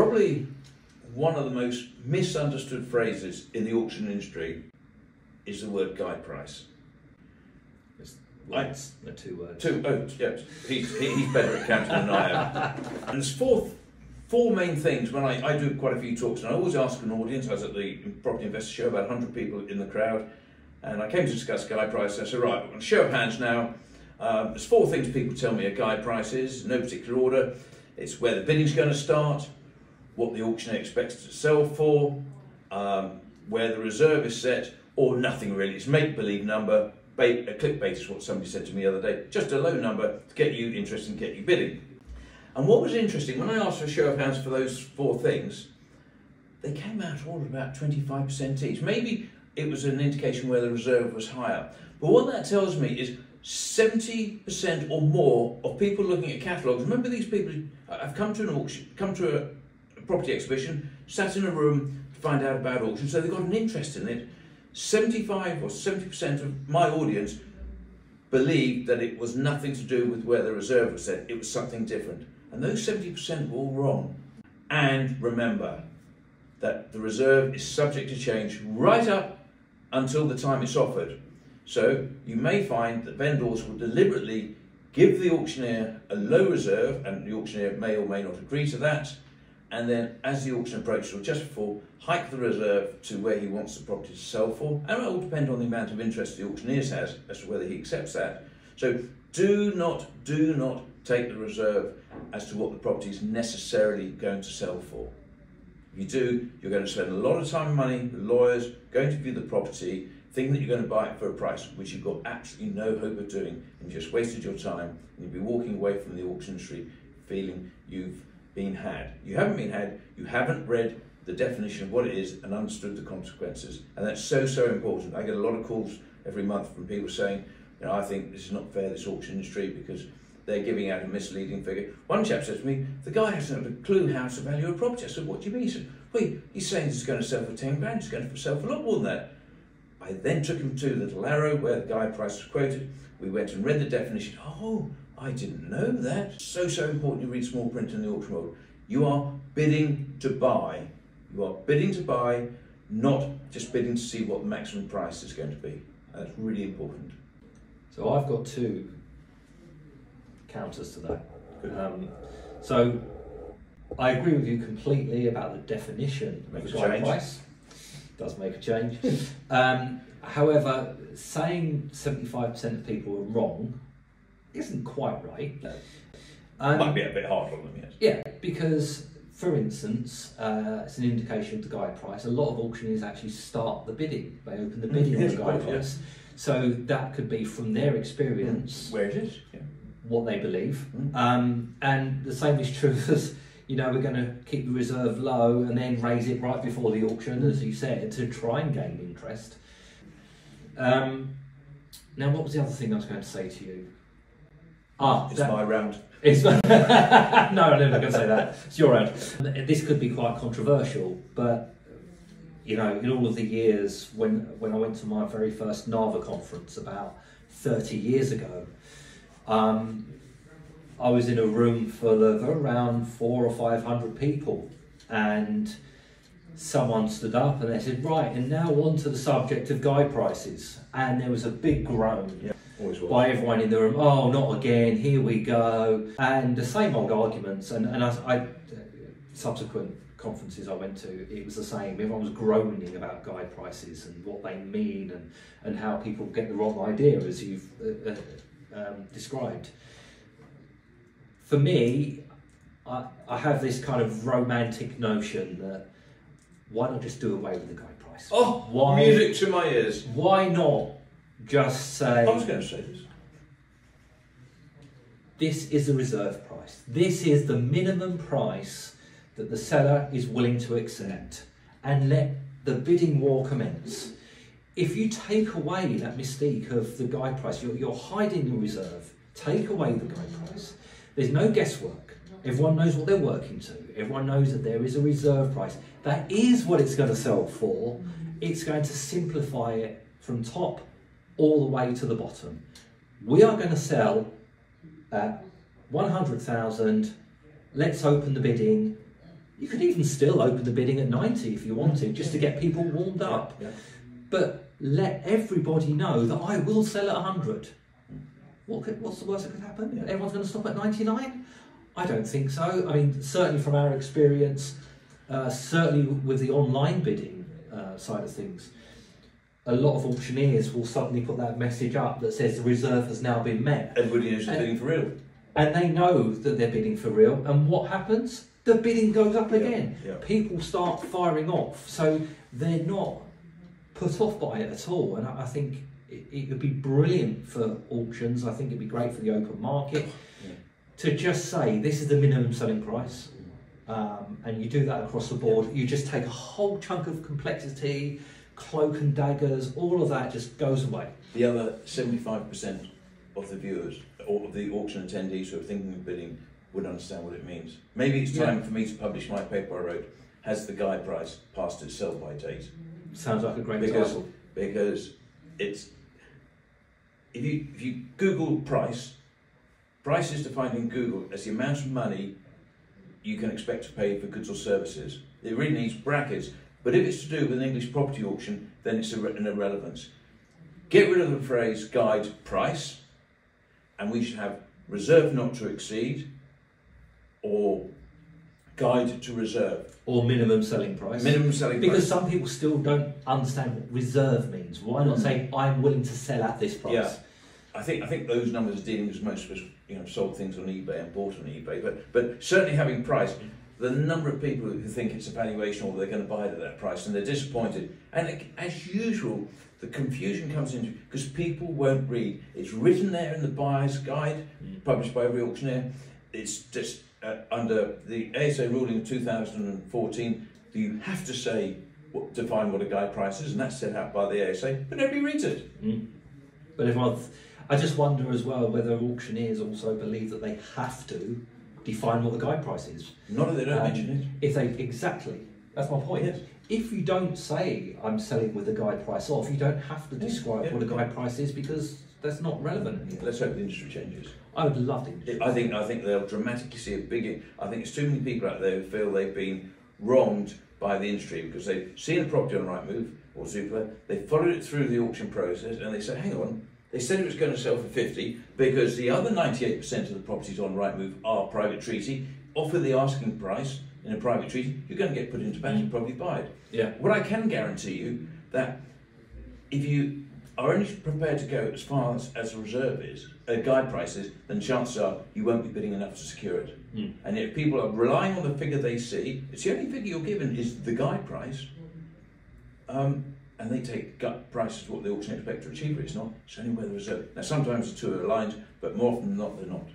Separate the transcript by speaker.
Speaker 1: Probably one of the most misunderstood phrases in the auction industry is the word guide price.
Speaker 2: Words, no, 2 words.
Speaker 1: Yes. He's better at counting than I am. And there's four main things. When I do quite a few talks, and I always ask an audience. I was at the Property Investor Show, about 100 people in the crowd, and I came to discuss guide price. I said, right, we're going to show of hands now. There's 4 things people tell me a guide price is, in no particular order. It's where the bidding's going to start, what the auctioneer expects to sell for, where the reserve is set, or nothing really. It's make-believe number. A clickbait is what somebody said to me the other day. Just a low number to get you interested and get you bidding. And what was interesting, when I asked for a show of hands for those 4 things, they came out all about 25% each. Maybe it was an indication where the reserve was higher. But what that tells me is 70% or more of people looking at catalogues. Remember, these people have come to an auction, come to a property exhibition, sat in a room to find out about auction, so they've got an interest in it. 75 or 70% of my audience believed that it was nothing to do with where the reserve was set, it was something different. And those 70% were all wrong. And remember that the reserve is subject to change right up until the time it's offered. So you may find that vendors will deliberately give the auctioneer a low reserve, and the auctioneer may or may not agree to that, and then as the auction approaches, or just before, hike the reserve to where he wants the property to sell for, and it will depend on the amount of interest the auctioneer has as to whether he accepts that. So do not take the reserve as to what the property is necessarily going to sell for. If you do, you're going to spend a lot of time and money with lawyers going to view the property, thinking that you're going to buy it for a price which you've got absolutely no hope of doing, and you just wasted your time, and you'll be walking away from the auction industry feeling you've been had. You haven't been had, you haven't read the definition of what it is and understood the consequences. And that's so important. I get a lot of calls every month from people saying, you know, I think this is not fair, this auction industry, because they're giving out a misleading figure. One chap said to me, the guy hasn't got a clue how to value a property. I said, what do you mean? He said, well, he's saying it's going to sell for 10 grand, it's going to sell for a lot more than that. I then took him to the little arrow where the guide price was quoted. We went and read the definition. Oh, I didn't know that. So important you read small print in the auction world. You are bidding to buy. You are bidding to buy, not just bidding to see what the maximum price is going to be. That's really important.
Speaker 2: So I've got 2 counters to that. So I agree with you completely about the definition of a guide price. Does make a change. However, saying 75% of people are wrong isn't quite right.
Speaker 1: No. Might be a bit hard on them, yes.
Speaker 2: Yeah, because, for instance, it's an indication of the guide price. A lot of auctioneers actually start the bidding. They open the bidding on the guide price. So that could be from their experience.
Speaker 1: Where it is, yeah.
Speaker 2: What they believe. And the same is true as, you know, we're going to keep the reserve low and then raise it right before the auction, as you said, to try and gain interest. Now, what was the other thing I was going to say to you?
Speaker 1: It's my round.
Speaker 2: No, I'm never going to say that. It's your round. This could be quite controversial, but you know, in all of the years when I went to my very first NAVA conference about 30 years ago, I was in a room full of around 400 or 500 people, and someone stood up and they said, right, and now on to the subject of guide prices. And there was a big groan.
Speaker 1: Yeah.
Speaker 2: By everyone in the room. Oh, not again, here we go. And the same old arguments, and I subsequent conferences I went to, it was the same. Everyone was groaning about guide prices and what they mean, and how people get the wrong idea, as you've described. For me, I have this kind of romantic notion that why not just do away with the guide price?
Speaker 1: Oh, music to my ears.
Speaker 2: Why not just say,
Speaker 1: I was going to say this.
Speaker 2: This is the reserve price. This is the minimum price that the seller is willing to accept, and let the bidding war commence. If you take away that mystique of the guide price, you're hiding the reserve. Take away the guide price. There's no guesswork. Everyone knows what they're working to. Everyone knows that there is a reserve price. That is what it's going to sell for. It's going to simplify it from top all the way to the bottom. We are going to sell at 100,000. Let's open the bidding. You could even still open the bidding at 90 if you wanted, just to get people warmed up.
Speaker 1: Yeah.
Speaker 2: But let everybody know that I will sell at 100. What's the worst that could happen?
Speaker 1: Yeah.
Speaker 2: Everyone's going to stop at 99? I don't think so. I mean, certainly from our experience, certainly with the online bidding side of things, a lot of auctioneers will suddenly put that message up that says the reserve has now been met.
Speaker 1: Everybody knows they're bidding for real.
Speaker 2: And they know that they're bidding for real. And what happens? The bidding goes up again.
Speaker 1: Yeah.
Speaker 2: People start firing off. So they're not put off by it at all. And I think it would be brilliant for auctions. I think it'd be great for the open market to just say this is the minimum selling price. And you do that across the board. You just take a whole chunk of complexity, cloak and daggers, all of that just goes away.
Speaker 1: The other 75% of the viewers or of the auction attendees who are thinking of bidding would understand what it means. Maybe it's time for me to publish my paper I wrote, Has the Guide Price Passed its Sell-by Date?
Speaker 2: Sounds like a great title.
Speaker 1: Because it's, if you Google price is defined in Google as the amount of money you can expect to pay for goods or services. It really needs brackets, but if it's to do with an English property auction, then it's an irrelevance. Get rid of the phrase guide price, and we should have reserve not to exceed, or guide to reserve.
Speaker 2: Or minimum selling price.
Speaker 1: Minimum selling price.
Speaker 2: Because some people still don't understand what reserve means. Why not say, I'm willing to sell at this price?
Speaker 1: Yeah. I think those numbers are dealing with most of us, sold things on eBay and bought on eBay. But certainly having price, the number of people who think it's a valuation or they're going to buy it at that price and they're disappointed. And as usual, the confusion comes into because people won't read. It's written there in the buyer's guide, published by every auctioneer. It's just under the ASA ruling of 2014, you have to say define what a guide price is, and that's set out by the ASA, but nobody reads it.
Speaker 2: But I just wonder as well whether auctioneers also believe that they have to define what the guide price is.
Speaker 1: Not if they don't mention it.
Speaker 2: Exactly, that's my point.
Speaker 1: Yes.
Speaker 2: If you don't say I'm selling with the guide price off, you don't have to describe what a guide price is because that's not relevant anymore.
Speaker 1: Let's hope the industry changes.
Speaker 2: I would love it.
Speaker 1: I think they'll dramatically see a big. I think there's too many people out there who feel they've been wronged by the industry because they've seen a property on Rightmove or Zoopla, they followed it through the auction process, and they say, hang on. They said it was going to sell for 50 because the other 98% of the properties on Rightmove are private treaty. Offer the asking price in a private treaty, you're going to get put into bank and probably buy it.
Speaker 2: Yeah.
Speaker 1: What I can guarantee you that if you are only prepared to go as far as a reserve is, a guide price is, then chances are you won't be bidding enough to secure it. And if people are relying on the figure they see, it's the only figure you're given is the guide price. And they take gut price as what the auction expect to achieve, but it's not. It's only where the reserve. Now sometimes the two are aligned, but more often than not, they're not.